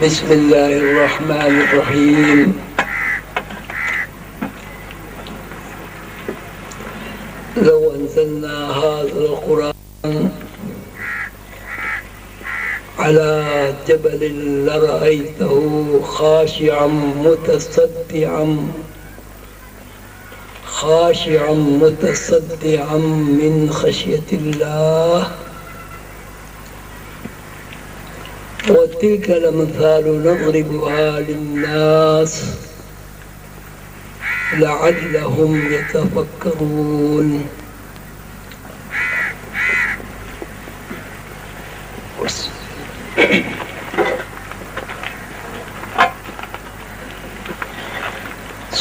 بسم الله الرحمن الرحيم. لو أنزلنا هذا القرآن على جبل لرأيته خاشعا متصدعا من خشية الله وتلك الأمثال نضربها للناس لعلهم يتفكرون.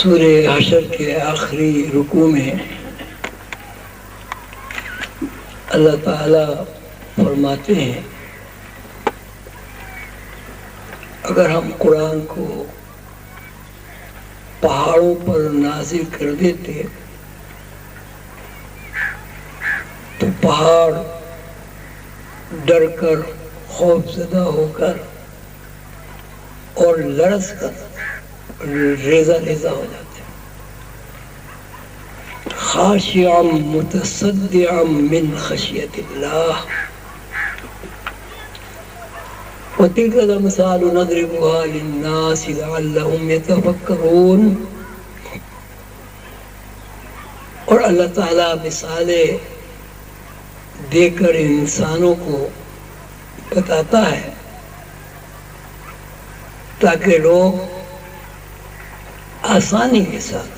سورہ حشر کے آخری رکوع میں اللہ تعالی فرماتے ہیں اگر ہم قرآن کو پہاڑوں پر نازل کر دیتے تو پہاڑ ڈر کر خوف زدہ ہو کر اور لرز کر ریزہ ریزہ ہو جاتے. خاشعا متصدعا من خشیت اللہ وتلك الأمثال نضربها للناس لعلهم يتفكرون. اور اللہ تعالیٰ مثالیں دے کر انسانوں کو بتاتا ہے تاکہ لوگ آسانی کے ساتھ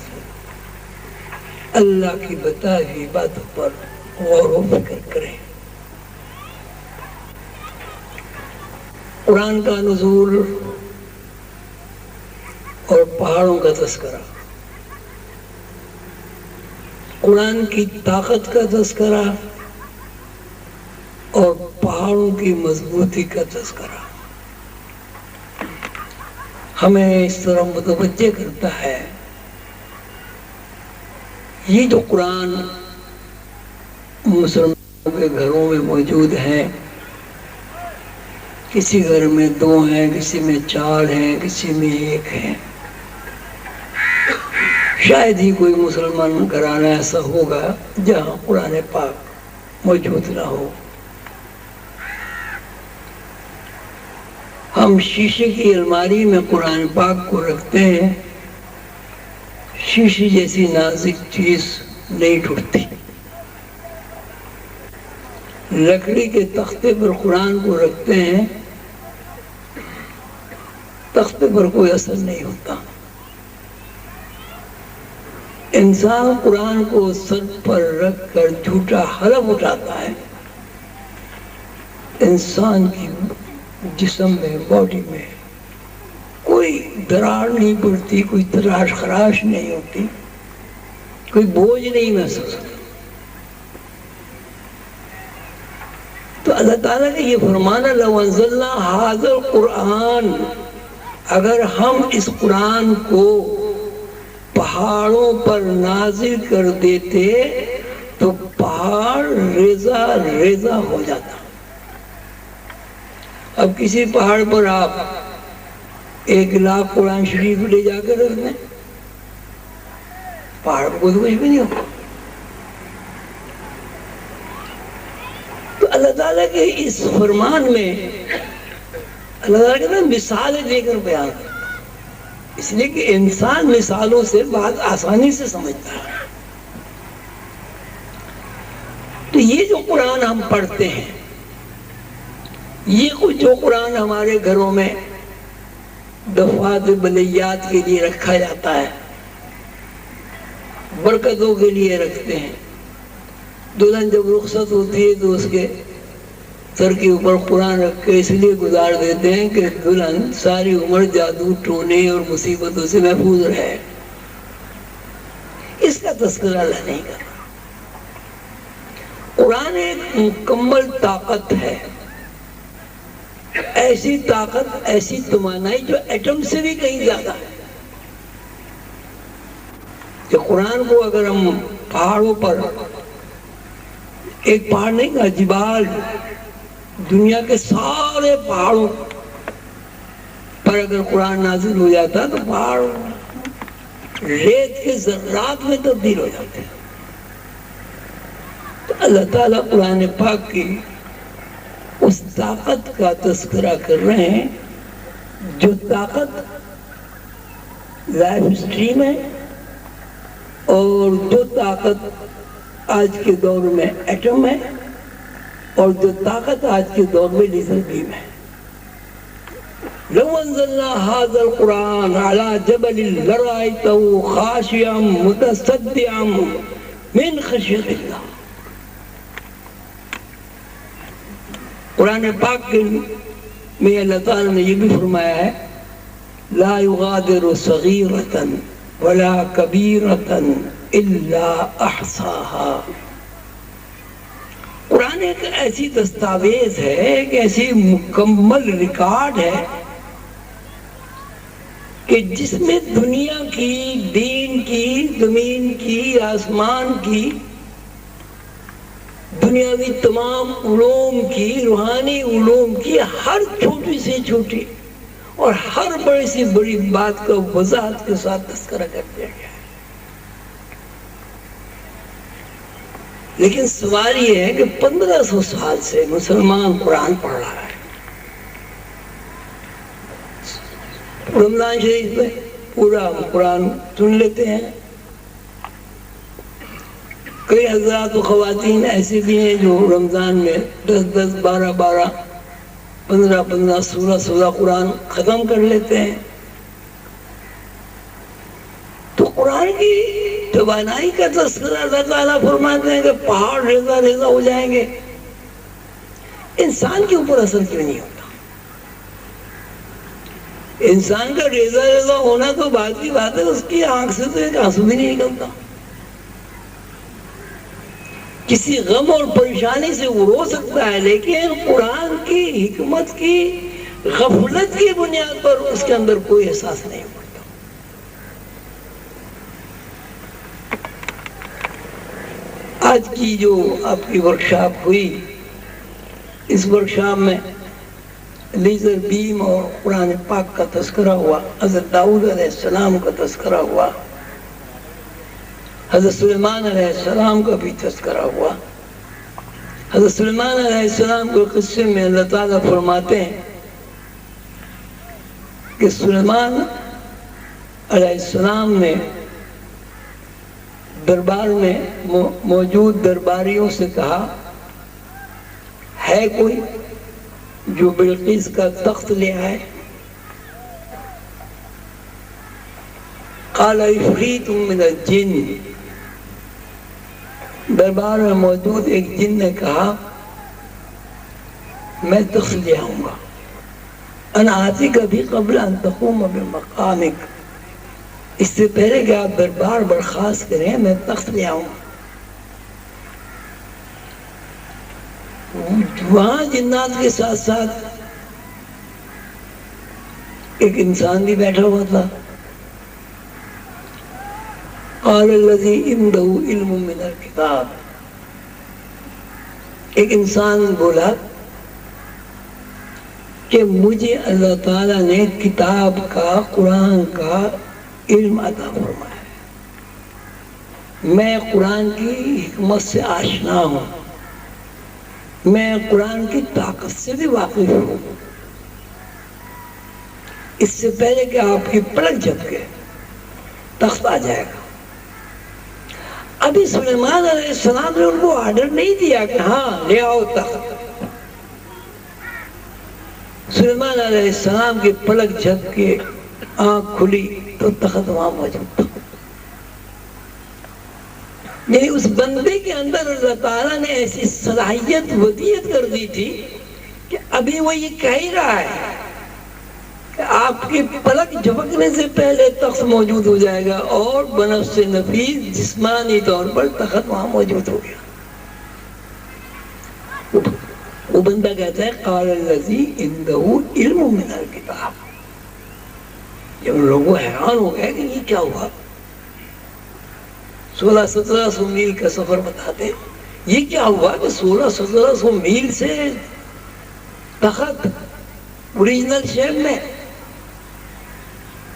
اللہ کی بتائی ہوئی باتوں پر غور و فکر کریں. قرآن کا نزول اور پہاڑوں کا تذکرہ، قرآن کی طاقت کا تذکرہ اور پہاڑوں کی مضبوطی کا تذکرہ ہمیں اس طرح متوجہ کرتا ہے یہ جو قرآن مسلمانوں کے گھروں میں موجود ہیں، کسی گھر میں 2 ہیں، کسی میں 4 ہیں، کسی میں 1 ہے، شاید ہی کوئی مسلمان گھرانہ ایسا ہوگا جہاں قرآن پاک موجود نہ ہو. ہم شیشے کی الماری میں قرآن پاک کو رکھتے ہیں، شیشے جیسی نازک چیز نہیں ٹوٹتی. لکڑی کے تختے پر قرآن کو رکھتے ہیں، تختے پر کوئی اثر نہیں ہوتا. انسان قرآن کو سر پر رکھ کر جھوٹا حلف اٹھاتا ہے، انسان کی جسم میں، باڈی میں کوئی دراڑ نہیں پڑتی، کوئی تراش خراش نہیں ہوتی، کوئی بوجھ نہیں محسوس ہوتا. تو اللہ تعالیٰ نے یہ فرمانا لو انزلنا ھذا القرآن، اگر ہم اس قرآن کو پہاڑوں پر نازل کر دیتے تو پہاڑ ریزہ ریزہ ہو جاتا. اب کسی پہاڑ پر آپ 1,00,000 قرآن شریف لے جا کر رکھ دیں، پہاڑ پر کوئی کچھ بھی نہیں ہوگا. تو اللہ تعالیٰ کے اس فرمان میں اللہ تعالیٰ کہتا ہے مثالیں دے کر بیان کر، اس لیے کہ انسان مثالوں سے بات آسانی سے سمجھتا ہے. تو یہ جو قرآن ہم پڑھتے ہیں، یہ کچھ جو قرآن ہمارے گھروں میں دفعات بلیات کے لیے رکھا جاتا ہے، برکتوں کے لیے رکھتے ہیں. دلہن جب رخصت ہوتی ہے تو اس کے سر کے اوپر قرآن رکھ کے اس لیے گزار دیتے ہیں کہ دلہن ساری عمر جادو ٹونے اور مصیبتوں سے محفوظ رہے. اس کا تذکرہ اللہ نہیں کر رہا. قرآن ایک مکمل طاقت ہے، ایسی طاقت، ایسی توانائی جو ایٹم سے بھی کہیں زیادہ ہے. کہ قرآن کو اگر ہم پہاڑوں پر، ایک پہاڑ نہیں کہا، جبال، دنیا کے سارے پہاڑوں پر اگر قرآن نازل ہو جاتا تو پہاڑ ریت کے ذرات میں تبدیل ہو جاتے ہیں۔ تو اللہ تعالیٰ قرآن پاک کی اس طاقت کا تذکرہ کر رہے ہیں جو طاقت لائف اسٹریم ہے، اور جو طاقت آج کے دور میں ایٹم ہے، اور جو طاقت آج کے دور میں لیزر بیم ہے۔ لو انزلنا هذا القرآن على جبل لرأيته خاشعا متصدعا من خشية الله۔ قرآن پاک میں اللہ تعالیٰ نے یہ بھی فرمایا ہے لا يغادر صغيرة ولا كبيرة إلا أحصاها۔ قرآن ایک ایسی دستاویز ہے، ایک ایسی مکمل ریکارڈ ہے کہ جس میں دنیا کی، دین کی، زمین کی، آسمان کی، دنیاوی تمام علوم کی، روحانی علوم کی ہر چھوٹی سے چھوٹی اور ہر بڑی سے بڑی بات کا وضاحت کے ساتھ تذکرہ کر دیا گیا ہے۔ لیکن سوال یہ ہے کہ 1500 سال سے مسلمان قرآن پڑھ رہا ہے۔ رمضان شریف میں پورا قرآن سن لیتے ہیں۔ کئی حضرات و خواتین ایسے بھی ہیں جو رمضان میں 10 12 15 16 قرآن ختم کر لیتے ہیں۔ تو قرآن کی توانائی کا تذکرہ اللہ تعالیٰ فرماتے ہیں کہ پہاڑ ریزہ ریزہ ہو جائیں گے، انسان کے اوپر اثر کیوں نہیں ہوتا؟ انسان کا ریزہ ریزہ ہونا تو بات کی بات ہے، اس کی آنکھ سے تو ایک آنسو بھی نہیں نکلتا، کسی غم اور پریشانی سے وہ رو سکتا ہے، لیکن قرآن کی حکمت کی غفلت کی بنیاد پر اس کے اندر کوئی احساس نہیں ہوتا۔ آج کی جو آپ کی ورکشاپ ہوئی، اس ورکشاپ میں لیزر بیم اور قرآن پاک کا تذکرہ ہوا، حضرت داؤد علیہ السلام کا تذکرہ ہوا، حضرت سلیمان علیہ السلام کا بھی تذکرہ ہوا۔ حضرت سلیمان علیہ السلام کے قصے میں اللہ تعالیٰ فرماتے ہیں کہ سلیمان علیہ السلام نے دربار میں موجود درباریوں سے کہا ہے کوئی جو بلقیس کا تخت لے آئے؟ قال عفریت من الجن، دربار میں موجود ایک جن نے کہا میں تخت لے آؤں گا، انا آتیک بھی قبل ان تقوم بمقامک، اس سے پہلے کہ آپ دربار برخاست کریں میں تخت لے آؤں گا۔ وہاں جنات کے ساتھ ساتھ ایک انسان بھی بیٹھا ہوا تھا۔ قال الذی عنده علم من الکتاب، ایک انسان بولا کہ مجھے اللہ تعالیٰ نے کتاب کا، قرآن کا علم عطا فرمایا ہے، میں قرآن کی حکمت سے آشنا ہوں، میں قرآن کی طاقت سے بھی واقف ہوں، اس سے پہلے کہ آپ کی پلک جھپکے تخت آ جائے گا۔ ابھی سلیمان علیہ السلام نے ان کو آرڈر نہیں دیا کہ ہاں لے آؤ تخت۔ سلیمان علیہ السلام کی پلک جھپ کے آنکھ کھلی تو تخت وہاں موجود تھا۔ یعنی اس بندے کے اندر اللہ تعالیٰ نے ایسی صلاحیت ودیت کر دی تھی کہ ابھی وہ یہ کہہ ہی رہا ہے کہ آپ کی پلک جھپکنے سے پہلے تخت موجود ہو جائے گا، اور بنفس نفیس جسمانی طور پر تخت وہاں موجود ہو گیا۔ وہ بندہ کہتا ہے قال الذی عنده علم من الکتاب۔ جب لوگوں حیران ہو گئے کہ یہ کیا ہوا، 1600-1700 میل کا سفر بتاتے ہیں، یہ کیا ہوا کہ 1600-1700 میل سے تخت اوریجنل شیپ میں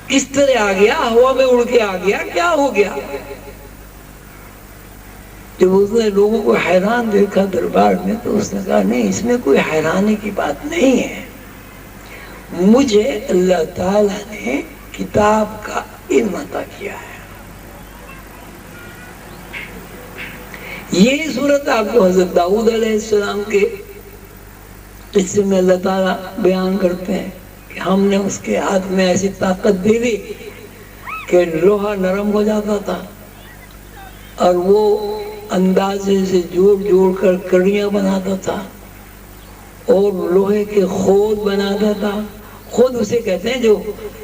کس طرح آ گیا؟ ہوا میں اڑ کے آ گیا؟ کیا ہو گیا؟ جب اس نے لوگوں کو حیران دیکھا دربار میں تو اس نے کہا نہیں، اس میں کوئی حیرانی کی بات نہیں ہے، مجھے اللہ تعالیٰ نے کتاب کا علم عطا کیا ہے۔ یہ صورت آپ کو حضرت داؤد علیہ السلام کے قصے میں اللہ تعالیٰ بیان کرتے ہیں کہ ہم نے اس کے ہاتھ میں ایسی طاقت دے دی کہ لوہا نرم ہو جاتا تھا اور وہ اندازے سے جوڑ جوڑ کر کڑیاں بناتا تھا اور لوہے کے خود بناتا تھا۔ خود اسے کہتے ہیں جو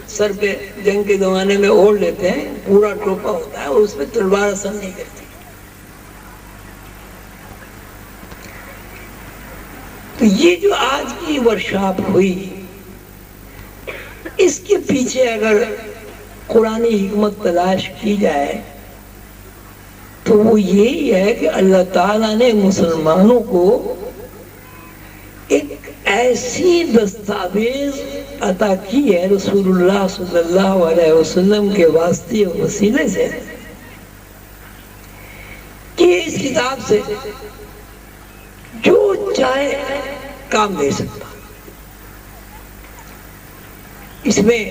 سر پہ جنگ کے زمانے میں اوڑھ لیتے ہیں، پورا ٹوپا ہوتا ہے اور اس پہ تلوار اثر نہیں کرتی۔ تو یہ جو آج کی ورکشاپ ہوئی، اس کے پیچھے اگر قرآنی حکمت تلاش کی جائے تو وہ یہی ہے کہ اللہ تعالیٰ نے مسلمانوں کو ایک ایسی دستاویز عطا کی ہے رسول اللہ صلی اللہ علیہ وسلم کے واسطے اور وسیلے سے کہ اس کتاب سے جو چاہے کام دے سکتا۔ اس میں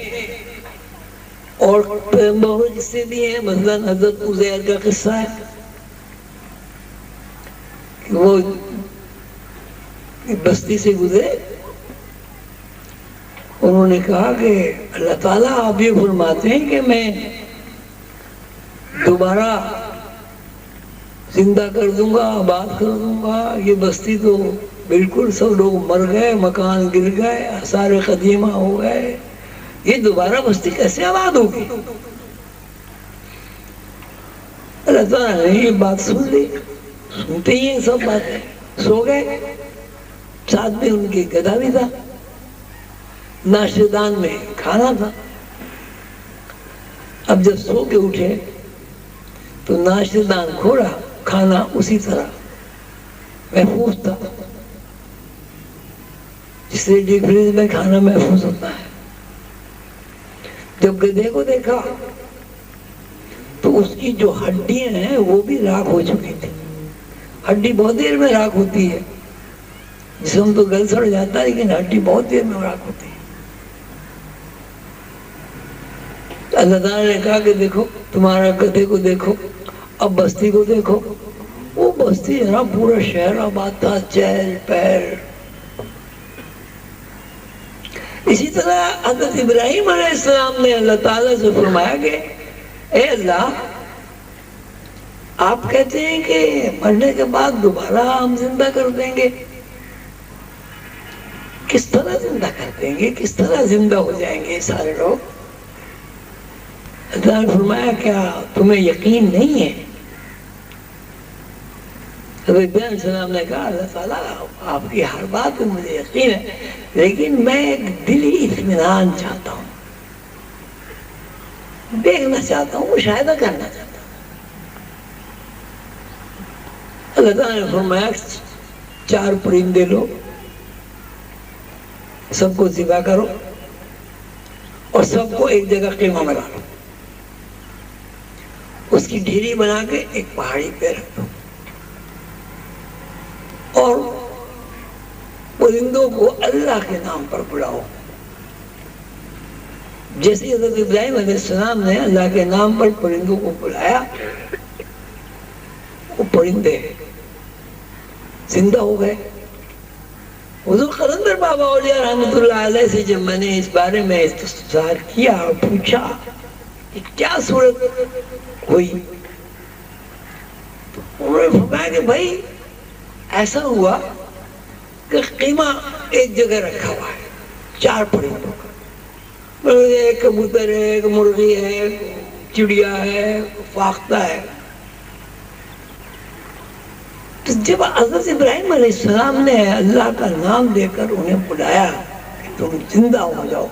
اور بہت قصے بھی ہیں، مثلا حضرت عزیر کا قصہ ہے کہ وہ بستی سے گزرے، انہوں نے کہا کہ اللہ تعالیٰ آپ یہ فرماتے ہیں کہ میں دوبارہ زندہ کر دوں گا، آباد کر دوں گا، یہ بستی تو بالکل سب لوگ مر گئے، مکان گر گئے، آثار قدیمہ ہو گئے، یہ دوبارہ بستی کیسے آباد ہوگی؟ اللہ تعالیٰ نے یہ بات سن لی، سنتے ہی یہ سب باتیں سو گئے، ساتھ میں ان کی گدھا بھی تھا، ناشتدان میں کھانا تھا۔ اب جب سو کے اٹھے تو ناشتدان کھولا، کھانا اسی طرح محفوظ تھا جس سے ڈیپ فریز میں کھانا محفوظ ہوتا ہے۔ جب گدھے کو دیکھا تو اس کی جو ہڈیاں ہیں وہ بھی راکھ ہو چکی تھی۔ ہڈی بہت دیر میں راکھ ہوتی ہے، جسم تو گل سڑ جاتا ہے لیکن ہڈی بہت دیر میں راکھ ہوتی ہے۔ اللہ تعالیٰ نے کہا کہ دیکھو تمہارا گدھے کو دیکھو، اب بستی کو دیکھو، وہ بستی ہے نا پورا شہر آباد تھا، چہل پہل۔ اسی طرح حضرت ابراہیم علیہ السلام نے اللہ تعالیٰ سے فرمایا کہ اے اللہ، آپ کہتے ہیں کہ مرنے کے بعد دوبارہ ہم زندہ کر دیں گے، کس طرح زندہ کر دیں گے؟ کس طرح زندہ ہو جائیں گے سارے لوگ؟ اللہ نے فرمایا کیا تمہیں یقین نہیں ہے؟ حضرت ابراہیم علیہ السلام نے کہا اللہ تعالیٰ آپ کی ہر بات میں مجھے یقین ہے، لیکن میں ایک دلی اطمینان چاہتا ہوں، دیکھنا چاہتا ہوں، مشاہدہ کرنا چاہتا ہوں۔ اللہ تعالیٰ نے فرمایا 4 پرندے لو، سب کو ذبح کرو اور سب کو ایک جگہ خیمہ میں ڈالو، اس کی ڈھیری بنا کے ایک پہاڑی پہ رکھ دو اور پرندوں کو اللہ کے نام پر بلاؤ۔ جیسے حضرت ابراہیم علیہ السلام نے اللہ کے نام پر پرندوں کو بلایا، وہ پرندے زندہ ہو گئے۔ حضور قلندر بابا اولیاء رحمۃ اللہ علیہ سے جب میں نے اس بارے میں استفسار کیا اور پوچھا کہ کیا صورت ہوئی، تو انہوں نے فرمایا کہ بھائی ایسا ہوا کہ خیمہ ایک جگہ رکھا ہوا ہے 4 پرندوں کا، ایک کبوتر ہے، ایک مرغی ہے، چڑیا ہے، فاختہ ہے۔ تو جب حضرت ابراہیم علیہ السلام نے اللہ کا نام دے کر انہیں بلایا کہ تم زندہ ہو جاؤ،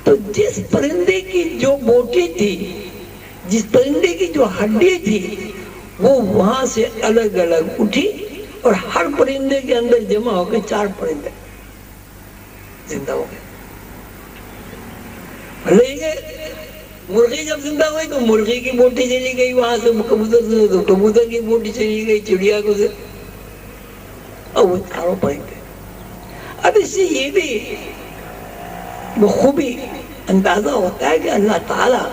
تو جس پرندے کی جو بوٹی تھی، جس پرندے کی جو ہڈی تھی، وہ وہاں سے الگ الگ اٹھی اور ہر پرندے کے اندر جمع ہو کے 4 پرندے زندہ ہو گئے۔ لیکن مرغی جب زندہ ہوئی تو مرغی کی بوٹی چلی گئی وہاں سے، کبوتر سے تو کبوتر کی بوٹی چلی گئی، چڑیا کو سے، اور وہ چاروں پرندے۔ اب اس سے یہ بھی بخوبی اندازہ ہوتا ہے کہ اللہ تعالیٰ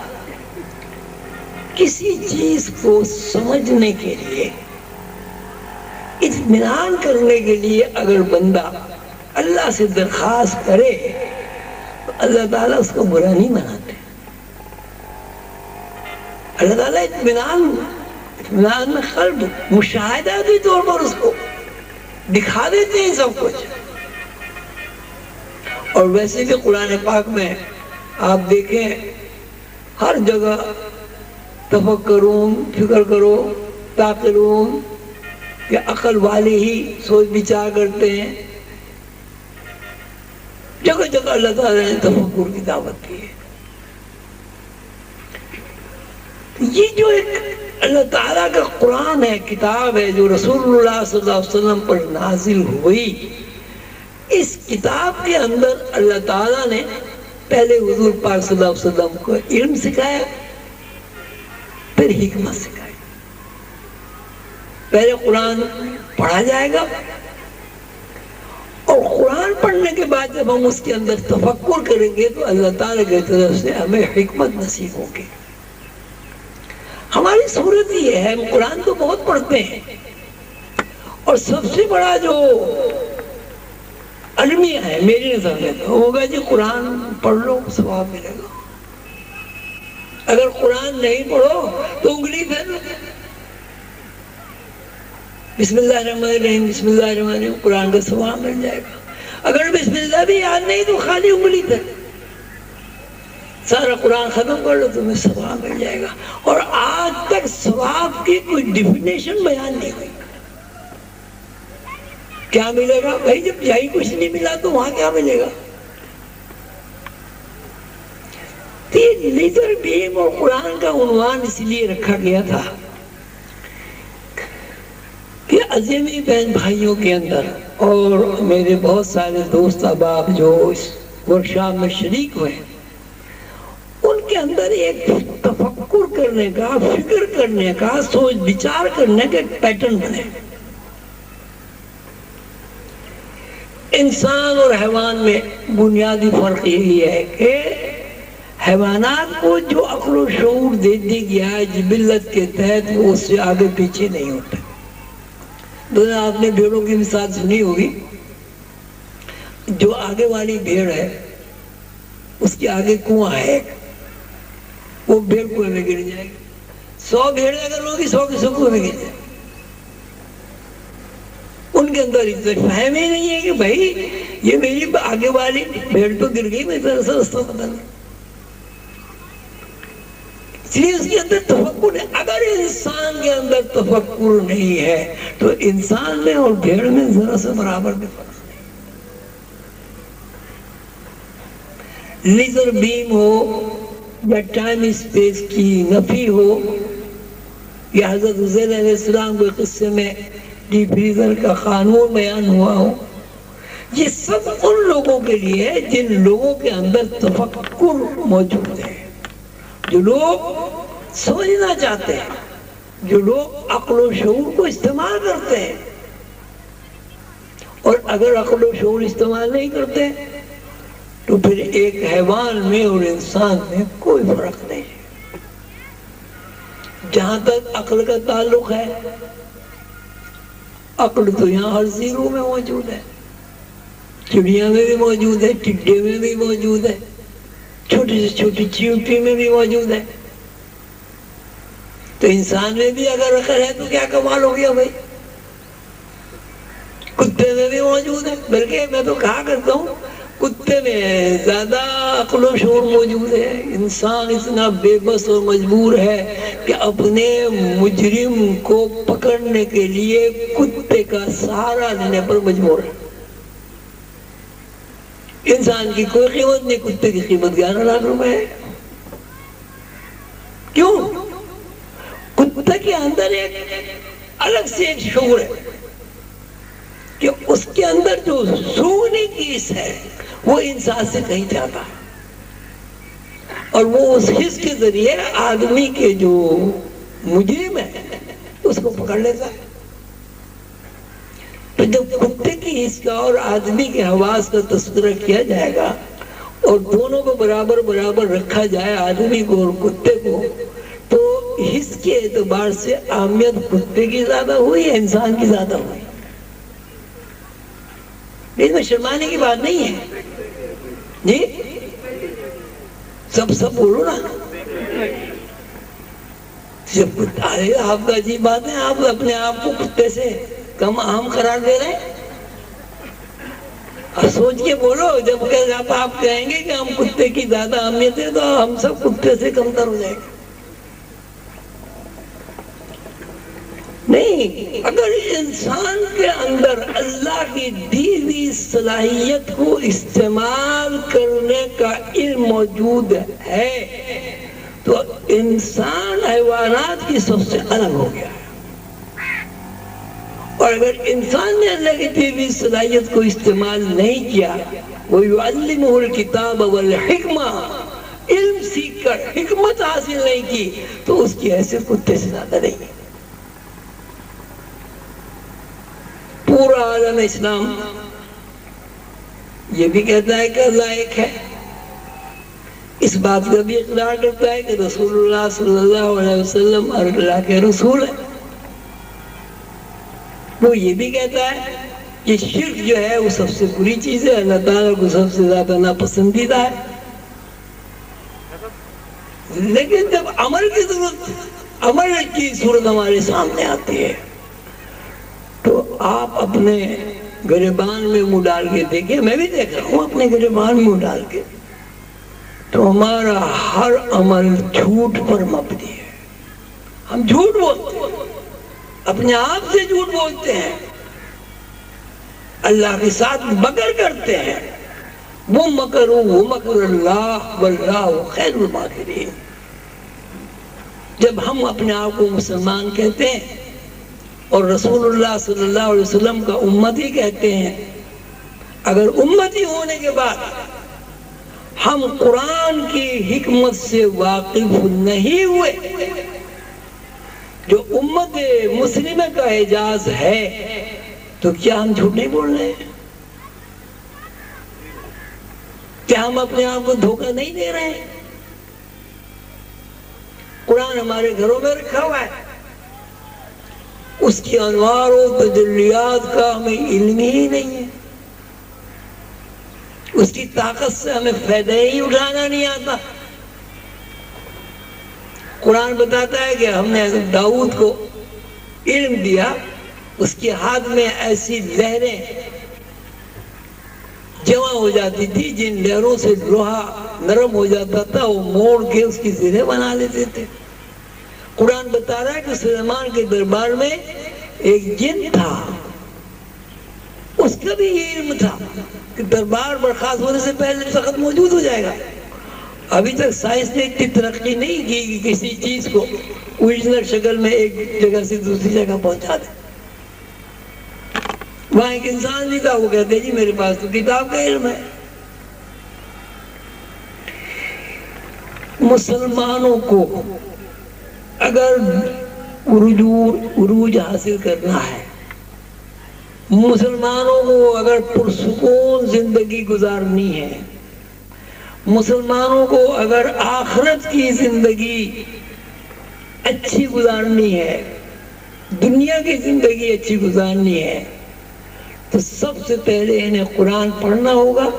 کسی چیز کو سمجھنے کے لیے، اطمینان کرنے کے لیے اگر بندہ اللہ سے درخواست کرے تو اللہ تعالیٰ اس کو برا نہیں بناتے۔ اللہ تعالیٰ اطمینان قلب، مشاہداتی طور پر اس کو دکھا دیتے ہیں سب کچھ۔ اور ویسے بھی قرآن پاک میں آپ دیکھیں ہر جگہ تفکرون، فکر کرو، تعقلون، یا عقل والے ہی سوچ بچار کرتے ہیں، جگہ جگہ اللہ تعالیٰ نے تفکر کی دعوت کی ہے۔ یہ جو ایک اللہ تعالیٰ کا قرآن ہے، کتاب ہے، جو رسول اللہ صلی اللہ علیہ وسلم پر نازل ہوئی، اس کتاب کے اندر اللہ تعالیٰ نے پہلے حضور پاک صلی اللہ علیہ وسلم کو علم سکھایا، پھر حکمت سکھائی۔ پہلے قرآن پڑھا جائے گا، اور قرآن پڑھنے کے بعد جب ہم اس کے اندر تفکر کریں گے تو اللہ تعالیٰ کی طرف سے ہمیں حکمت نصیب ہوگی۔ ہماری صورت یہ ہے، ہم قرآن تو بہت پڑھتے ہیں، اور سب سے بڑا جو المیہ ہے میری نظر میں تو ہوگا جی قرآن پڑھ لو ثواب ملے گا۔ اگر قرآن نہیں پڑھو تو انگلی پھیر لو، بسم اللہ الرحمن الرحیم، بسم اللہ الرحمن الرحیم، قرآن کا ثواب مل جائے گا۔ اگر بسم اللہ بھی یاد نہیں تو خالی انگلی پھیر، سارا قرآن ختم کر لو، تمہیں ثواب مل جائے گا۔ اور آج تک ثواب کی کوئی ڈیفینیشن بیان نہیں ہوئی۔ کیا ملے گا بھائی؟ جب یہی کچھ نہیں ملا تو وہاں کیا ملے گا؟ لیزر بیم اور قرآن کا عنوان اس لیے رکھا گیا تھا کہ عظیمی بہن بھائیوں کے اندر اور میرے بہت سارے دوست احباب جو اس ورکشاپ میں شریک ہوئے، ان کے اندر ایک تفکر کرنے کا، فکر کرنے کا، سوچ بچار کرنے کا ایک پیٹرن بنے۔ انسان اور حیوان میں بنیادی فرق یہی ہے کہ حیوانات کو جو عقل و شعور دے دی گیا ہے جبلت کے تحت، وہ اس سے آگے پیچھے نہیں ہوتے۔ آپ نے بھیڑوں کی مثال سنی ہوگی، جو آگے والی بھیڑ ہے اس کے آگے کنواں ہے، وہ بھیڑ کنویں میں گر جائے گی۔ 100 بھیڑیں اگر ہوگی، 100 کی 100 کنویں میں گر جائے گی۔ ان کے اندر فہم ہی نہیں ہے کہ بھائی یہ میری آگے والی بھیڑ تو گر گئی، میں رستہ پتہ نہیں۔ اس لیے اس کے اندر تفکر ہے۔ اگر انسان کے اندر تفکر نہیں ہے تو انسان میں اور بھیڑ میں ذرا سے برابر بھی فرق نہیں۔ لیزر بیم ہو یا ٹائم اسپیس کی نفی ہو، یا حضرت عزیر علیہ السلام کے قصے میں ڈی فریزر کا قانون بیان ہوا ہو، یہ سب ان لوگوں کے لیے ہے جن لوگوں کے اندر تفکر موجود ہے، جو لوگ سمجھنا چاہتے ہیں، جو لوگ عقل و شعور کو استعمال کرتے ہیں۔ اور اگر عقل و شعور استعمال نہیں کرتے تو پھر ایک حیوان میں اور انسان میں کوئی فرق نہیں ہے۔ جہاں تک عقل کا تعلق ہے، عقل تو یہاں ہر زیرو میں موجود ہے، چڑیا میں بھی موجود ہے، ٹڈے میں بھی موجود ہے، چھوٹی سے چھوٹی چیونٹی میں بھی موجود ہے۔ تو انسان میں بھی اگر عقل ہے تو کیا کمال ہو گیا بھائی؟ کتے میں بھی موجود ہے، بلکہ میں تو کہا کرتا ہوں کتے میں زیادہ عقل و شعور موجود ہے۔ انسان اتنا بے بس اور مجبور ہے کہ اپنے مجرم کو پکڑنے کے لیے کتے کا سہارا لینے پر مجبور ہے۔ انسان کی کوئی قیمت نہیں، کتے کی قیمت 11 لاکھ روپے ہے۔ کیوں؟ کتے کے اندر ایک الگ سے ایک شعور ہے کہ اس کے اندر جو سونگنے کی حص ہے وہ انسان سے کہیں جاتا ہے۔ اور وہ اس حس کے ذریعے آدمی کے جو مجرم ہے اس کو پکڑ لیتا ہے. تو جب کتے کی حس کا اور آدمی کے حواس کا تذکرہ کیا جائے گا اور دونوں کو برابر برابر رکھا جائے، آدمی کو اور کتے کو، تو حس کے اعتبار سے اہمیت کتے کی زیادہ ہوئی یا انسان کی زیادہ ہوئی؟ اس میں شرمانے کی بات نہیں ہے جی، سب بولو نا. آپ کا عجیب بات ہے، آپ اپنے آپ کو کتے سے کم اہم قرار دے رہے ہیں. سوچ کے بولو، جب آپ کہیں گے کہ ہم کتے کی زیادہ اہمیت ہے تو ہم سب کتے سے کمتر ہو جائیں گے. نہیں، اگر انسان کے اندر اللہ کی دی ہوئی صلاحیت کو استعمال کرنے کا علم موجود ہے تو انسان حیوانات کی سب سے الگ ہو گیا ہے. اور اگر انسان نے اللہ کی دی ہوئی صلاحیت کو استعمال نہیں کیا، وَيُعَلِّمُهُ الْكِتَابَ وَالْحِكْمَةَ، علم سیکھ کر حکمت حاصل نہیں کی تو اس کی حیثیت کتے سے زیادہ نہیں ہے. پورا عالم اسلام یہ بھی کہتا ہے کہ اللہ ایک ہے، اس بات کا بھی اقرار کرتا ہے کہ رسول اللہ صلی اللہ علیہ وسلم اللہ کے رسول ہیں. وہ یہ بھی کہتا ہے کہ شرک جو ہے وہ سب سے بری چیز ہے، اللہ تعالیٰ کو سب سے زیادہ ناپسندیدہ ہے. لیکن جب عمل کی ضرورت، عمل کی صورت ہمارے سامنے آتی ہے تو آپ اپنے گریبان میں منہ ڈال کے دیکھیں، میں بھی دیکھ رہا ہوں اپنے گریبان میں منہ ڈال کے، تو ہمارا ہر عمل جھوٹ پر مبنی ہے. ہم جھوٹ بولتے ہیں، اپنے آپ سے جھوٹ بولتے ہیں، اللہ کے ساتھ مکر کرتے ہیں. وہ مکر اللہ واللہ خیر الماکرین. جب ہم اپنے آپ کو مسلمان کہتے ہیں اور رسول اللہ صلی اللہ علیہ وسلم کا امتی کہتے ہیں، اگر امتی ہونے کے بعد ہم قرآن کی حکمت سے واقف نہیں ہوئے جو امت مسلمہ کا اعجاز ہے، تو کیا ہم جھوٹ نہیں بول رہے ہیں؟ کیا ہم اپنے آپ کو دھوکہ نہیں دے رہے ہیں؟ قرآن ہمارے گھروں میں رکھا ہوا ہے، اس کی انوار و تجلیات کا ہمیں علم ہی نہیں ہے، اس کی طاقت سے ہمیں فائدہ ہی اٹھانا نہیں آتا. قرآن بتاتا ہے کہ ہم نے حضرت داؤد کو علم دیا، اس کے ہاتھ میں ایسی لہریں جمع ہو جاتی تھی جن لہروں سے لوہا نرم ہو جاتا تھا، وہ موڑ کے اس کی زرہیں بنا لیتے تھے. قرآن بتا رہا ہے کہ سلیمان کے دربار میں ایک جن تھا، اس کا بھی یہ علم تھا کہ دربار برخاست ہونے سے پہلے تخت موجود ہو جائے گا. ابھی تک سائنس نے اتنی ترقی نہیں کی کہ کسی چیز کو اوریجنل شکل میں ایک جگہ سے دوسری جگہ پہنچا دے. وہاں ایک انسان بھی تھا، وہ کہتے جی میرے پاس تو کتاب کا علم ہے. مسلمانوں کو اگر عروج حاصل کرنا ہے، مسلمانوں کو اگر پرسکون زندگی گزارنی ہے، مسلمانوں کو اگر آخرت کی زندگی اچھی گزارنی ہے، دنیا کی زندگی اچھی گزارنی ہے، تو سب سے پہلے انہیں قرآن پڑھنا ہوگا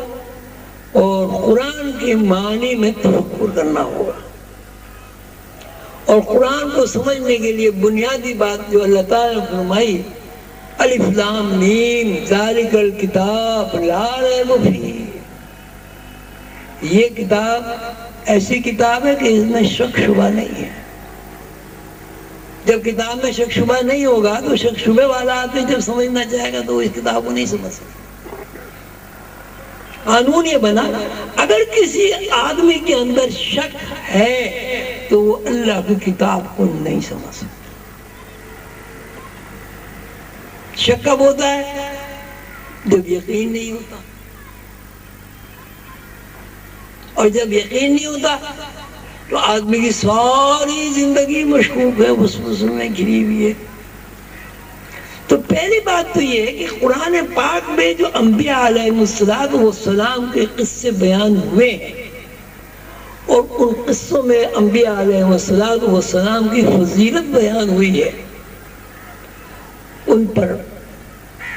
اور قرآن کے معنی میں تفکر کرنا ہوگا. اور قرآن کو سمجھنے کے لیے بنیادی بات جو اللہ تعالیٰ نے فرمائی، الف لام میم ذالک الکتاب لا ریب فیہ، یہ کتاب ایسی کتاب ہے کہ اس میں شک شبہ نہیں ہے. جب کتاب میں شک شبہ نہیں ہوگا تو شک شبہ والا آدمی جب سمجھنا چاہے گا تو وہ اس کتاب کو نہیں سمجھ سکتا. قانون یہ بنا، اگر کسی آدمی کے اندر شک ہے تو وہ اللہ کی کتاب کو نہیں سمجھ سکتا. شک کب ہوتا ہے؟ جب یقین نہیں ہوتا. اور جب یقین نہیں ہوتا تو آدمی کی ساری زندگی مشکوک ہے، وسوسوں میں گھری ہوئی ہے۔ تو پہلی بات تو یہ ہے کہ قرآن پاک میں جو انبیاء علیہ السلام کے قصے بیان ہوئے ہیں اور ان قصوں میں انبیاء علیہ السلام کی فضیلت بیان ہوئی ہے، ان پر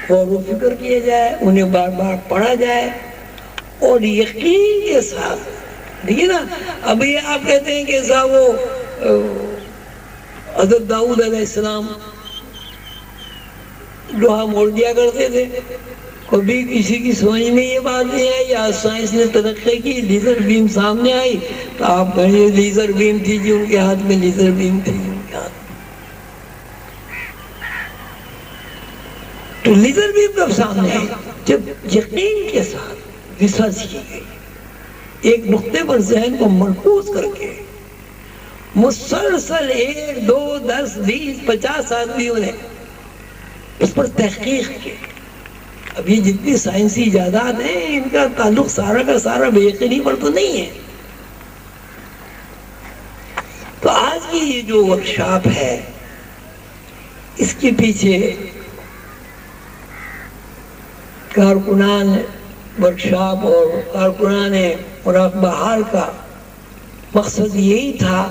غور و فکر کیا جائے، انہیں بار بار پڑھا جائے اور یقین کے ساتھ۔ دیکھیے نا، ابھی آپ کہتے ہیں کہ صاحب وہ حضرت داؤد علیہ السلام لوہا موڑ دیا کرتے تھے، کبھی کسی کی سمجھ میں یہ بات نہیں آئی۔ آج سائنس نے ترقی کی، لیزر بیم سامنے آئی تو آپ کہیں یہ لیزر بیم تھی جی ان کے ہاتھ میں، لیزر بیم تھی جی ان کے ہاتھ میں۔ تو لیزر بیم کب سامنے آئی؟ جب یقین کے ساتھ ریسرچ کی گئی، ایک نقطے پر ذہن کو مرکوز کر کے مسلسل 1 2 10 20 50 آدمیوں نے اس پر تحقیق کی۔ اب یہ جتنی سائنسی ایجادات ہیں ان کا تعلق سارا کا سارا بے یقینی پر تو نہیں ہے۔ تو آج کی یہ جو ورکشاپ ہے اس کے پیچھے کارکنان ورکشاپ اور کارکنان مراقبہ حال کا مقصد یہی تھا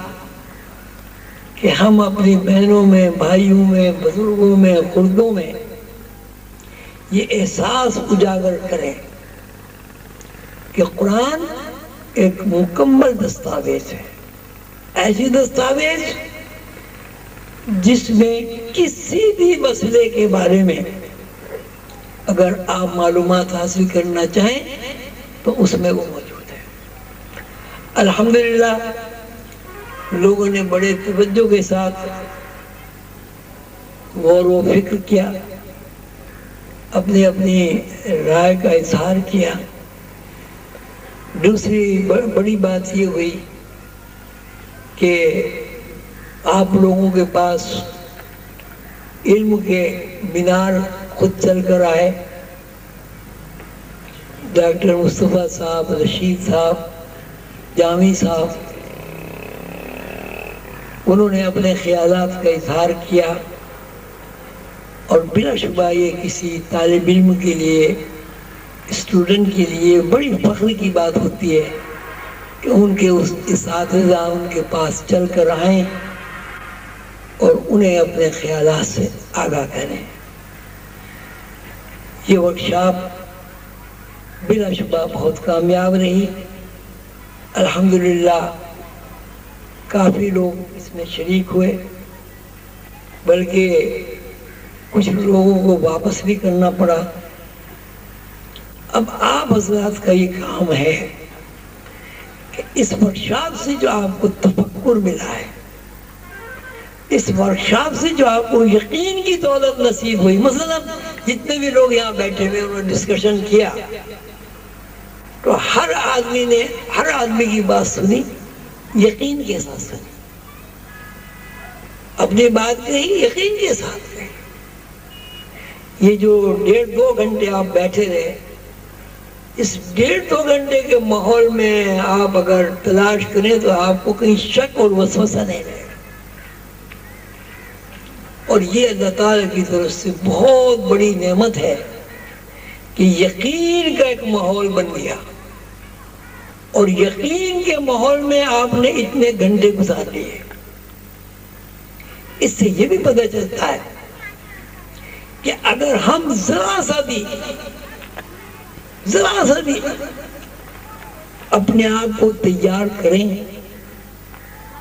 کہ ہم اپنی بہنوں میں، بھائیوں میں، بزرگوں میں، خردوں میں یہ احساس اجاگر کریں کہ قرآن ایک مکمل دستاویز ہے، ایسی دستاویز جس میں کسی بھی مسئلے کے بارے میں اگر آپ معلومات حاصل کرنا چاہیں تو اس میں وہ موجود ہے۔ الحمدللہ لوگوں نے بڑے توجہ کے ساتھ غور و فکر کیا، اپنی اپنی رائے کا اظہار کیا۔ دوسری بڑی بات یہ ہوئی کہ آپ لوگوں کے پاس علم کے مینار خود چل کر آئے۔ ڈاکٹر مصطفیٰ صاحب، رشید صاحب، جامی صاحب، انہوں نے اپنے خیالات کا اظہار کیا، اور بلا شبہ یہ کسی طالب علم کے لیے، اسٹوڈنٹ کے لیے بڑی فخر کی بات ہوتی ہے کہ ان کے اساتذہ ان کے پاس چل کر آئیں اور انہیں اپنے خیالات سے آگاہ کریں۔ یہ ورکشاپ بلا شبہ بہت کامیاب رہی۔ الحمدللہ کافی لوگ اس میں شریک ہوئے، بلکہ کچھ لوگوں کو واپس بھی کرنا پڑا۔ اب آپ حضرات کا یہ کام ہے کہ اس ورکشاپ سے جو آپ کو تفکر ملا ہے، اس ورکشاپ سے جو آپ کو یقین کی دولت نصیب ہوئی، مثلا جتنے بھی لوگ یہاں بیٹھے ہوئے انہوں نے ڈسکشن کیا تو ہر آدمی نے ہر آدمی کی بات سنی، یقین کے ساتھ سنی، اپنی بات کہی یقین کے ساتھ کہی۔ یہ جو 1.5-2 گھنٹے آپ بیٹھے رہے، اس 1.5-2 گھنٹے کے ماحول میں آپ اگر تلاش کریں تو آپ کو کہیں شک اور وسوسہ نہیں رہے گا، اور یہ اللہ تعالیٰ کی طرف سے بہت بڑی نعمت ہے کہ یقین کا ایک ماحول بن گیا، اور یقین کے ماحول میں آپ نے اتنے گھنٹے گزار لیے۔ اس سے یہ بھی پتہ چلتا ہے کہ اگر ہم ذرا سا بھی اپنے آپ کو تیار کریں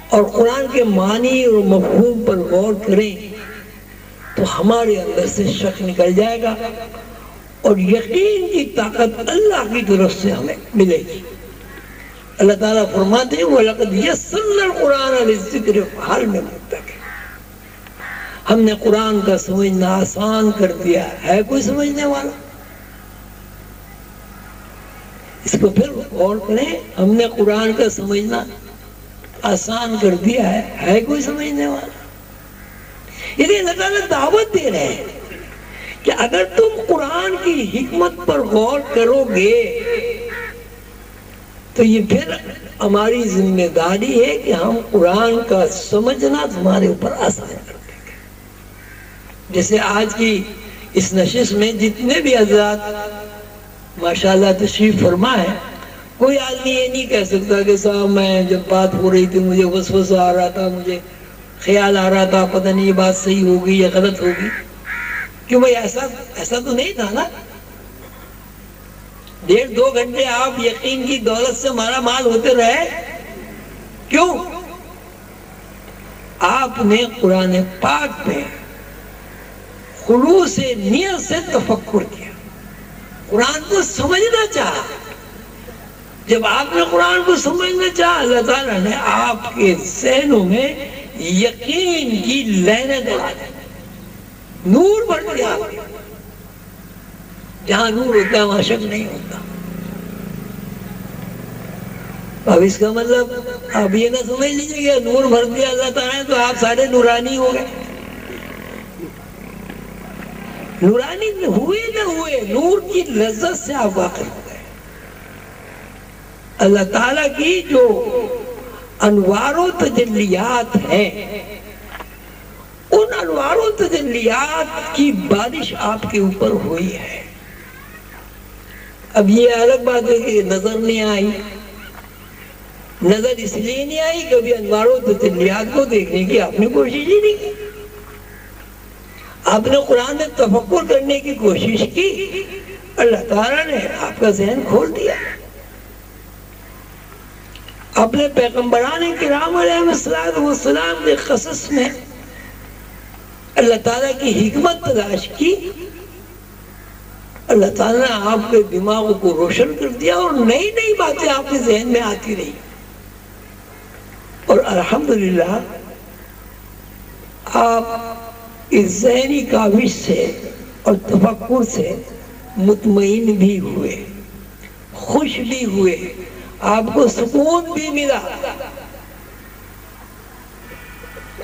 اور قرآن کے معنی اور مفہوم پر غور کریں تو ہمارے اندر سے شک نکل جائے گا، اور یقین کی طاقت اللہ کی طرف سے ہمیں ملے گی۔ اللہ تعالیٰ فرماتے ہیں وَلَقَدْ يَسَّرْنَا الْقُرْآنَ لِلذِّكْرِ فَهَلْ مِن مُدَّكِرٍ، ہم نے قرآن کا سمجھنا آسان کر دیا ہے کوئی سمجھنے والا؟ اس کو پھر غور کریں، ہم نے قرآن کا سمجھنا آسان کر دیا ہے کوئی سمجھنے والا؟ یعنی اللہ تعالیٰ دعوت دے رہے ہیں کہ اگر تم قرآن کی حکمت پر غور کرو گے تو یہ پھر ہماری ذمہ داری ہے کہ ہم قرآن کا سمجھنا تمہارے اوپر آسان کر دیں گے. جیسے آج کی اس نشست میں جتنے بھی حضرات ماشاءاللہ تشریف فرما ہے، کوئی آدمی یہ نہیں کہہ سکتا کہ صاحب میں جب بات ہو رہی تھی مجھے وسوسہ آ رہا تھا، مجھے خیال آ رہا تھا پتہ نہیں یہ بات صحیح ہوگی یا غلط ہوگی. کیوں بھائی ایسا تو نہیں تھا نا. 1.5-2 گھنٹے آپ یقین کی دولت سے مارا مال ہوتے رہے. کیوں؟ آپ نے قرآن پاک پہ خلوص نیت سے تفکر کیا، قرآن کو سمجھنا چاہا. جب آپ نے قرآن کو سمجھنا چاہا، اللہ تعالیٰ نے آپ کے ذہنوں میں یقین کی لہریں دوڑا دی، نور بڑھ گیا. جہاں نور ہوتا ہے وہاں شک نہیں ہوتا. اب اس کا مطلب آپ یہ نہ سمجھ لیجیے کہ نور بھر دیا اللہ تعالیٰ نے تو آپ سارے نورانی ہو گئے. نورانی ہوئے نہ ہوئے، نور کی لذت سے آپ واقف ہو گئے. اللہ تعالیٰ کی جو انوار و تجلیات ہیں، ان انوار و تجلیات کی بارش آپ کے اوپر ہوئی ہے. اب یہ الگ بات ہے کہ نظر نہیں آئی. نظر اس لیے نہیں آئی کبھی انوار و تجلیات کو دیکھنے کی آپ نے کوشش ہی نہیں کی. آپ نے قرآن میں تفکر کرنے کی کوشش کی، اللہ تعالیٰ نے آپ کا ذہن کھول دیا. اپنے پیغمبران کرام علیہ السلام کے قصص میں اللہ تعالیٰ کی حکمت تلاش کی. اللہ تعالیٰ نے آپ کے دماغوں کو روشن کر دیا اور نئی نئی باتیں آپ کے ذہن میں آتی رہی. اور الحمدللہ آپ اس ذہنی کاوش سے اور تفکر سے مطمئن بھی ہوئے، خوش بھی ہوئے، آپ کو سکون بھی ملا.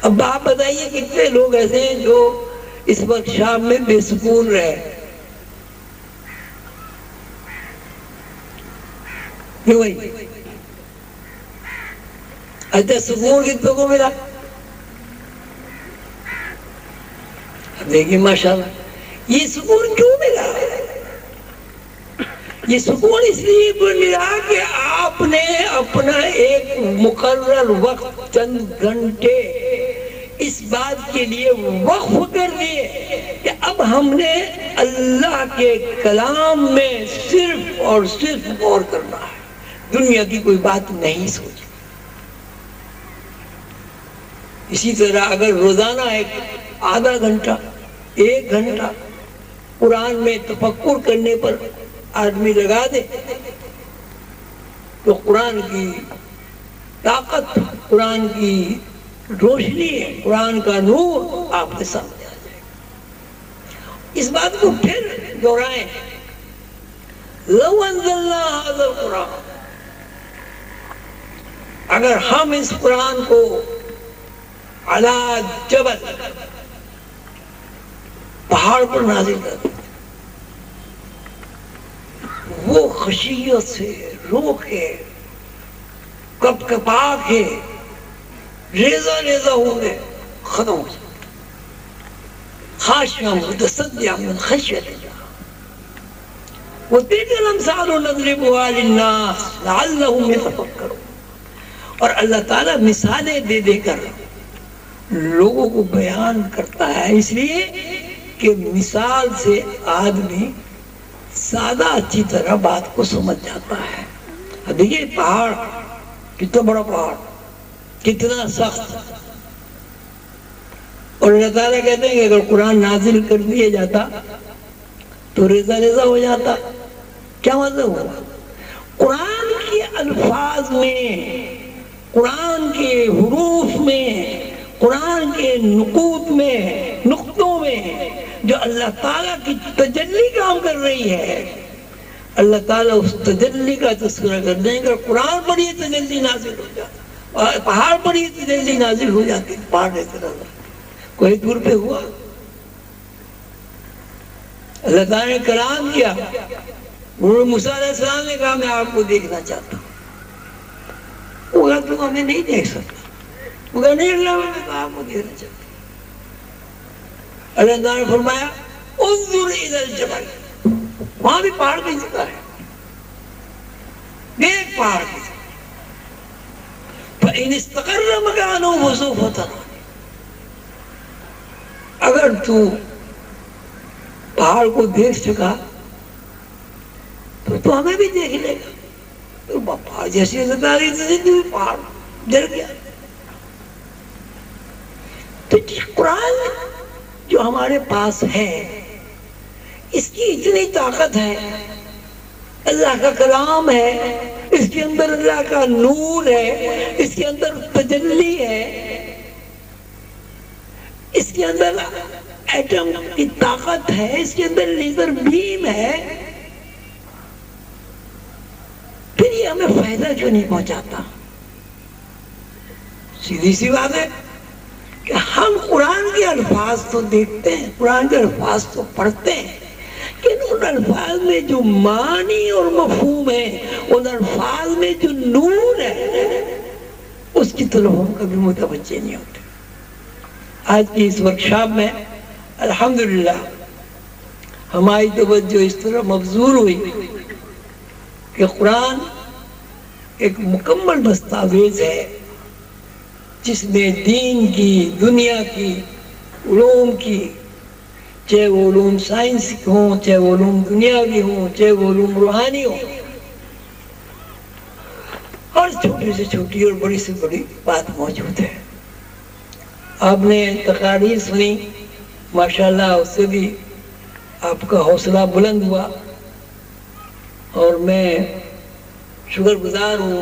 اب آپ بتائیے کتنے لوگ ایسے ہیں جو اس وقت شام میں بے سکون رہے. کیوں بھائی؟ اچھا سکون کتنے کو ملا؟ دیکھیے ماشاءاللہ یہ سکون کیوں ملا؟ یہ سکون اس لیے ملا کہ آپ نے اپنا ایک مقرر وقت چند گھنٹے اس بات کے لیے وقف کر دیے کہ اب ہم نے اللہ کے کلام میں صرف اور صرف غور کرنا ہے، دنیا کی کوئی بات نہیں سوچی. اسی طرح اگر روزانہ ایک آدھا گھنٹہ 1 گھنٹہ قرآن میں تفکر کرنے پر آدمی لگا دے تو قرآن کی طاقت، قرآن کی روشنی ہے، قرآن کا نور آپ کے سامنے آ جائے گا. اس بات کو پھر دہرائیں، لو انزلنا ھذا القرآن، اگر ہم اس قرآن کو علی جبل، پہاڑ پر نازل کرتے، وہ خشیت سے رو کے کپ کپا کے ریزہ ریزہ ہوں گے، ختم ہو جائے. خاشعا متصدعا من خشیت اللہ. وتلک الامثال نضربها للناس لعلهم يتفکرون. اور اللہ تعالیٰ مثالیں دے دے کر لوگوں کو بیان کرتا ہے، اس لیے کہ مثال سے آدمی سادہ اچھی طرح بات کو سمجھ جاتا ہے. دیکھیے پہاڑ، کتنا بڑا پہاڑ، کتنا سخت. اور اللہ تعالیٰ کہتے ہیں کہ اگر قرآن نازل کر دیا جاتا تو ریزہ ریزہ ہو جاتا. کیا مطلب ہوا؟ قرآن کے الفاظ میں، قرآن کے حروف میں، قرآن کے نقوط میں، نقطوں میں جو اللہ تعالیٰ کی تجلی کام کر رہی ہے، اللہ تعالیٰ اس تجلی کا تذکرہ کر دیں گے. قرآن پر یہ تجلی نازل ہو جاتی، پہاڑ پر یہ تجلی نازل ہو جاتی. پہاڑ رہتے رہا کوئی دور پہ ہوا، اللہ تعالیٰ نے کلام کیا. موسیٰ علیہ السلام نے کہا میں آپ کو دیکھنا چاہتا ہوں. تو ہمیں نہیں دیکھ سکتا، مگر نہیں اللہ میں تو آپ کو دیکھنا چاہتا۔ اللہ تعالیٰ نے فرمایا انظر الی الجبل، وہاں بھی پہاڑ کی ذکر ہے، دیکھ پہاڑ کی ذکر، فَإِنِ اسْتَقَرَّ مَكَانُهُ فَسَوْفَ تَرَانِی، اگر تو پہاڑ کو دیکھ سکا تو ہمیں بھی دیکھ لے گا۔ تو پہاڑ جیسی نظر آ رہی تھی، پہاڑ ڈر گیا۔ تو قرآن جو ہمارے پاس ہے اس کی اتنی طاقت ہے، اللہ کا کلام ہے، اس کے اندر اللہ کا نور ہے، اس کے اندر تجلی ہے، اس کے اندر ایٹم کی طاقت ہے، اس کے اندر لیزر بیم ہے، پھر یہ ہمیں فائدہ کیوں نہیں پہنچاتا؟ سیدھی سی بات ہے کہ ہم قرآن کے الفاظ تو دیکھتے ہیں، قرآن کے الفاظ تو پڑھتے ہیں، لیکن ان الفاظ میں جو معنی اور مفہوم ہے، ان الفاظ میں جو نور ہے، اس کی طرف ہم کبھی متوجہ نہیں ہوتے۔ آج کی اس ورکشاپ میں الحمدللہ ہماری توجہ اس طرح مبذول ہوئی کہ قرآن ایک مکمل دستاویز ہے جس میں دین کی، دنیا کی، علوم کی، چاہے وہ علوم سائنس ہوں، چاہے وہ علوم دنیاوی ہوں، چاہے وہ علوم روحانی ہوں، اور چھوٹی سے چھوٹی اور بڑی سے بڑی بات موجود ہے۔ آپ نے تقاریر سنی، ماشاءاللہ اس سے بھی آپ کا حوصلہ بلند ہوا، اور میں شکر گزار ہوں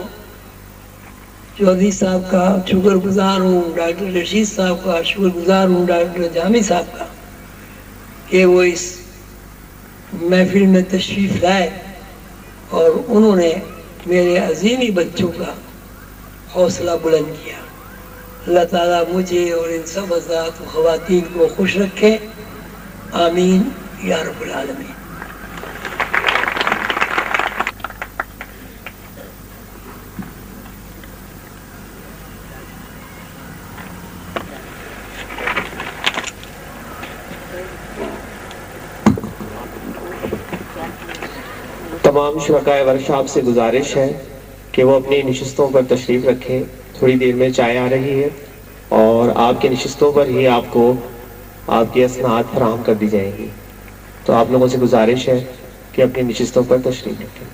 چودھری صاحب کا، شکر گزار ہوں ڈاکٹر رشید صاحب کا، شکر گزار ہوں ڈاکٹر جامی صاحب کا کہ وہ اس محفل میں تشریف لائے اور انہوں نے میرے عظیمی بچوں کا حوصلہ بلند کیا۔ اللہ تعالیٰ مجھے اور ان سب حضرات و خواتین کو خوش رکھے، آمین یا رب العالمین۔ تمام شرکائے ورکشاپ سے گزارش ہے کہ وہ اپنی نشستوں پر تشریف رکھیں، تھوڑی دیر میں چائے آ رہی ہے اور آپ کی نشستوں پر ہی آپ کو آپ کی اسناد فراہم کر دی جائیں گی، تو آپ لوگوں سے گزارش ہے کہ اپنی نشستوں پر تشریف رکھیں۔